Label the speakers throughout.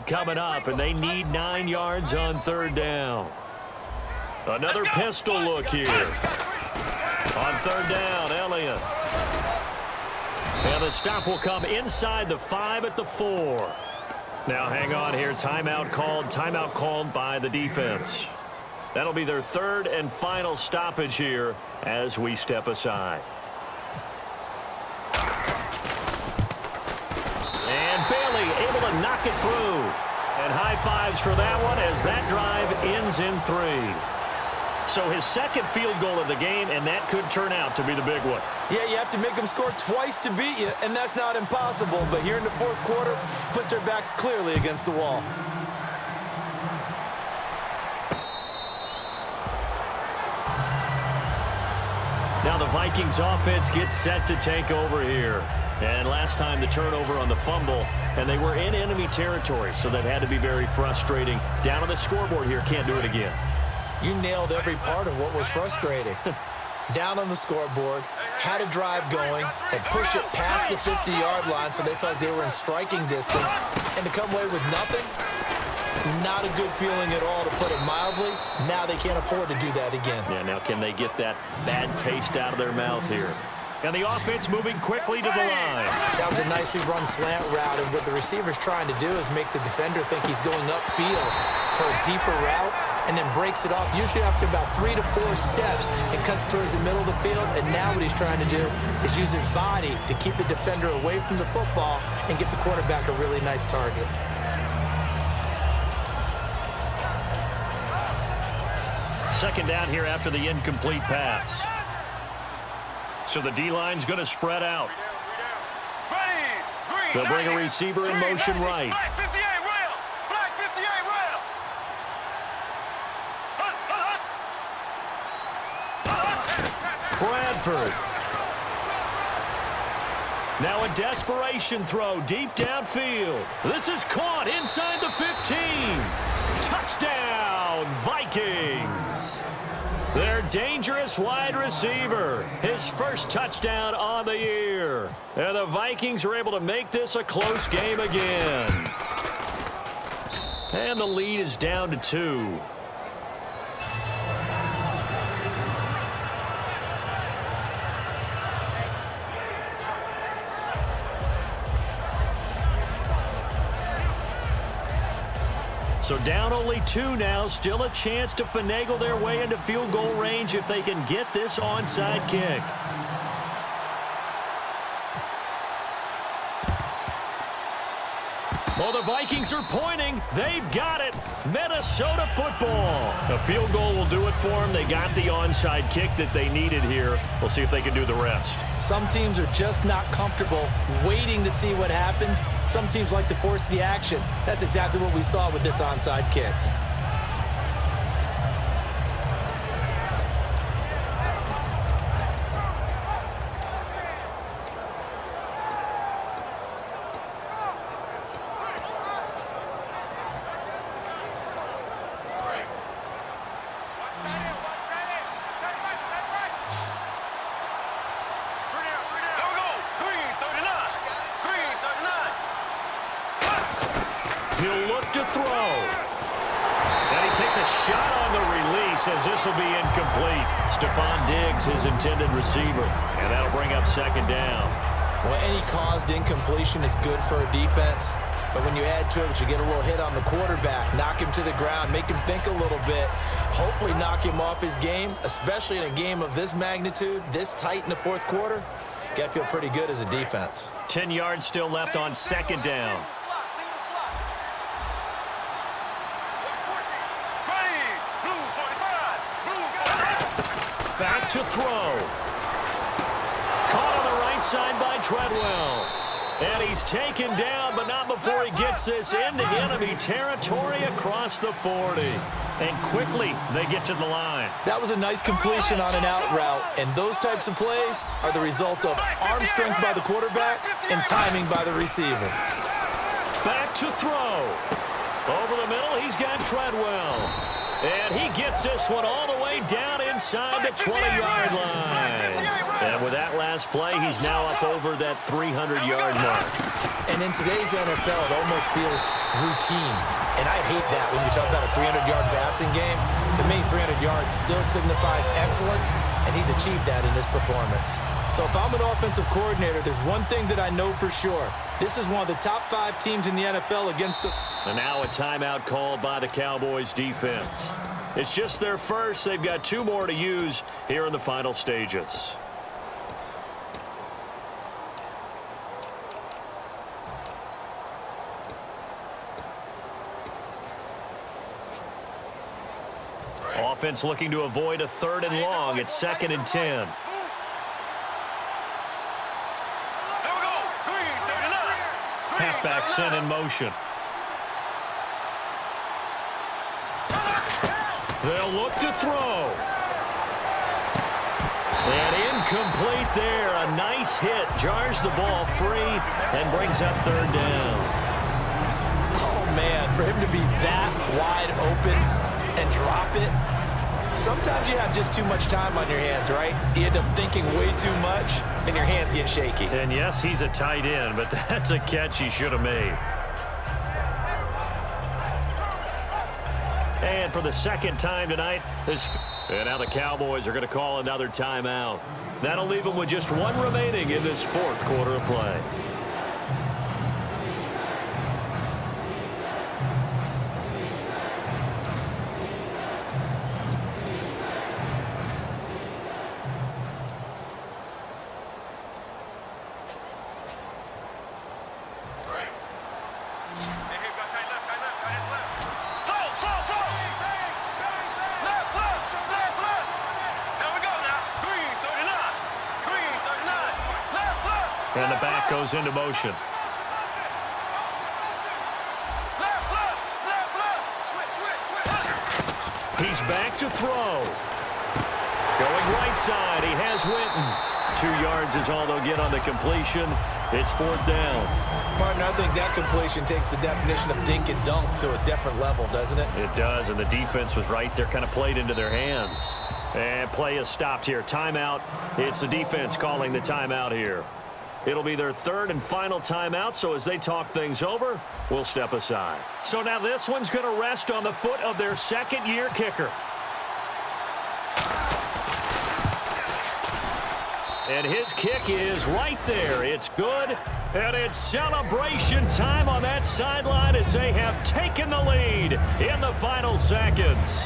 Speaker 1: Coming up, and they need 9 yards on third down. Another pistol look here. On third down, Elliott. And the stop will come inside the 5 at the 4. Now hang on here. Timeout called by the defense. That'll be their third and final stoppage here as we step aside. And Bailey able to knock it through. And high fives for that one as that drive ends in 3. So his second field goal of the game, and that could turn out to be the big one.
Speaker 2: Yeah, you have to make them score twice to beat you, and that's not impossible. But here in the fourth quarter, puts their backs clearly against the wall.
Speaker 1: Now the Vikings offense gets set to take over here. And last time the turnover on the fumble, and they were in enemy territory, so that had to be very frustrating. Down on the scoreboard here, can't do it again.
Speaker 2: You nailed every part of what was frustrating. Down on the scoreboard, had a drive going, and pushed it past the 50-yard line so they felt they were in striking distance. And to come away with nothing, not a good feeling at all, to put it mildly. Now they can't afford to do that again.
Speaker 1: Yeah, now can they get that bad taste out of their mouth here? And the offense moving quickly to the line.
Speaker 2: That was a nicely run slant route, and what the receiver's trying to do is make the defender think he's going upfield for a deeper route, and then breaks it off, usually after about 3 to 4 steps, and cuts towards the middle of the field. And now what he's trying to do is use his body to keep the defender away from the football and get the quarterback a really nice target.
Speaker 1: Second down here after the incomplete pass. So the D-line's going to spread out. They'll bring a receiver in motion right. Bradford. Now a desperation throw deep downfield. This is caught inside the 15. Touchdown, Vikings. Their dangerous wide receiver. His first touchdown on the year. And the Vikings are able to make this a close game again. And the lead is down to 2. So down only 2 now. Still a chance to finagle their way into field goal range if they can get this onside kick. Well, the Vikings are pointing. They've got it. Minnesota football. A field goal will do it for them. They got the onside kick that they needed here. We'll see if they can do the rest.
Speaker 2: Some teams are just not comfortable waiting to see what happens. Some teams like to force the action. That's exactly what we saw with this onside kick.
Speaker 1: He'll look to throw. And he takes a shot on the release as this will be incomplete. Stephon Diggs, his intended receiver. And that'll bring up second down.
Speaker 2: Well, any caused incompletion is good for a defense. But when you add to it, you get a little hit on the quarterback, knock him to the ground, make him think a little bit, hopefully knock him off his game, especially in a game of this magnitude, this tight in the fourth quarter. Got to feel pretty good as a defense.
Speaker 1: 10 yards still left on second down. Back to throw. Caught on the right side by Treadwell. And he's taken down, but not before he gets this into enemy territory across the 40. And quickly, they get to the line.
Speaker 2: That was a nice completion on an out route. And those types of plays are the result of arm strength by the quarterback and timing by the receiver.
Speaker 1: Back to throw. Over the middle, he's got Treadwell. And he gets this one all the way down inside the 20-yard line. And with that last play, he's now up over that 300-yard mark.
Speaker 2: And in today's NFL, it almost feels routine. And I hate that when you talk about a 300-yard passing game. To me, 300 yards still signifies excellence, and he's achieved that in this performance. So if I'm an offensive coordinator, there's one thing that I know for sure. This is one of the top 5 teams in the NFL against the...
Speaker 1: And now a timeout called by the Cowboys defense. It's just their first. They've got 2 more to use here in the final stages. Offense looking to avoid a 3rd and long. It's 2nd and 10. Halfback sent in motion. They'll look to throw. And incomplete there. A nice hit. Jars the ball free and brings up 3rd down.
Speaker 2: Oh, man, for him to be that wide open and drop it. Sometimes you have just too much time on your hands, right? You end up thinking way too much, and your hands get shaky.
Speaker 1: And yes, he's a tight end, but that's a catch he should have made. And for the 2nd time tonight, and now the Cowboys are going to call another timeout. That'll leave them with just 1 remaining in this 4th quarter of play. And the back goes into motion. He's back to throw. Going right side. He has Witten. 2 yards is all they'll get on the completion. It's 4th down.
Speaker 2: Partner, I think that completion takes the definition of dink and dunk to a different level, doesn't it?
Speaker 1: It does, and the defense was right there, kind of played into their hands. And play is stopped here. Timeout. It's the defense calling the timeout here. It'll be their 3rd and final timeout, so as they talk things over, we'll step aside. So now this one's going to rest on the foot of their 2nd-year kicker. And his kick is right there. It's good, and it's celebration time on that sideline as they have taken the lead in the final seconds.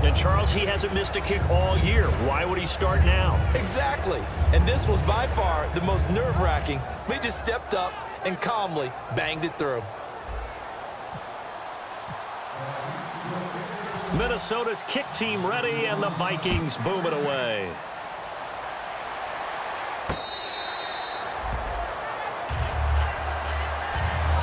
Speaker 1: And, Charles, he hasn't missed a kick all year. Why would he start now?
Speaker 2: Exactly. And this was by far the most nerve-wracking. They just stepped up and calmly banged it through.
Speaker 1: Minnesota's kick team ready, and the Vikings boom it away.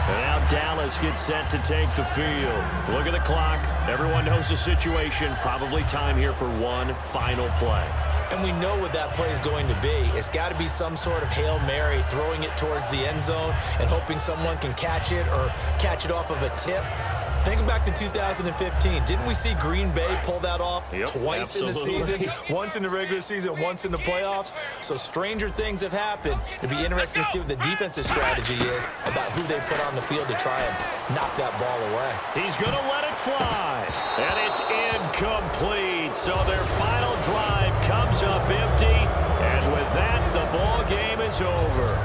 Speaker 1: And now Dallas gets set to take the field. Look at the clock. Everyone knows the situation. Probably time here for one final play.
Speaker 2: And we know what that play is going to be. It's got to be some sort of Hail Mary, throwing it towards the end zone and hoping someone can catch it or catch it off of a tip. Think back to 2015. Didn't we see Green Bay pull that off twice in the season? Once in the regular season, once in the playoffs. So stranger things have happened. It'd be interesting to see what the defensive strategy is about who they put on the field to try and knock that ball away.
Speaker 1: He's going to let it fly. And it's incomplete. So their final drive comes up empty. And with that, the ball game is over.